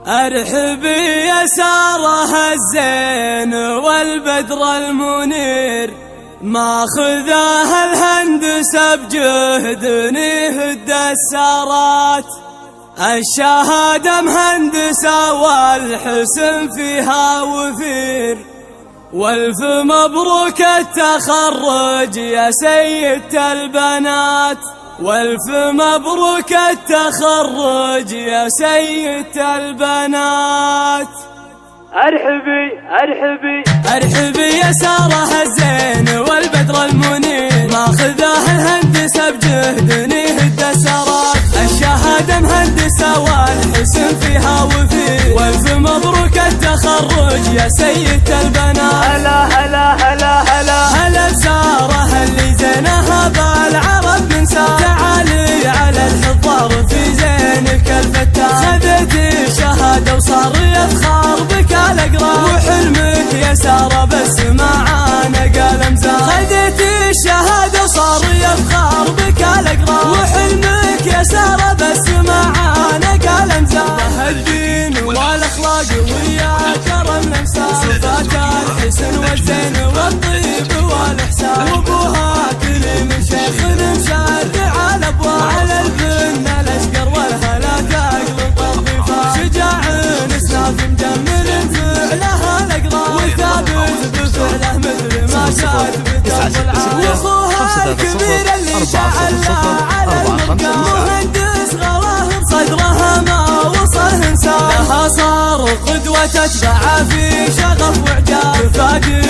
ارحبي يا ساره الزين والبدر المنير، ماخذاها الهندسة بجهد يهد السارات، الشهادة مهندسة والحسن فيها وفير، والف مبروك التخرج يا سيدة البنات، والف مبروك التخرج يا سيدة البنات. ارحبي يا ساره الزين والبدر المنير، ماخذاها الهندسة بجهد يهد السارات، الشهادة مهندسة والحسن فيها وفير، والف مبروك التخرج يا سيدة البنات. هلا هلا هلا هلا هلا بساره اللي زينها بالعرب من سار، تعالي على الحضار في زينك الفتاح، خذيتي شهادة وصار يفخر بك الاقران، وحلمك يا ساره بس معانا قلم زاد، خذيتي الشهادة وصار يفخر بك الاقران، وحلمك يا ساره بس معانا قلم زاد، الدين والاخلاق ويا كرم الامثال، صفات الحسن والزين والطيب والاحسان، وابوها كريم شيخ مشاد على الابواب، على البن الاشقر والهلاك اقلب الضيفان، شجاع اسناف مجمل فعلها الاقران، وثابت بفعله مثل ما شاد بترب العالم، واخوها الكبير اللي شعلها على المقام، مهندس غلاه بصدرها ما وصل انسان، لها صار قدوة تتبع في شغف واعجاب، تفاقي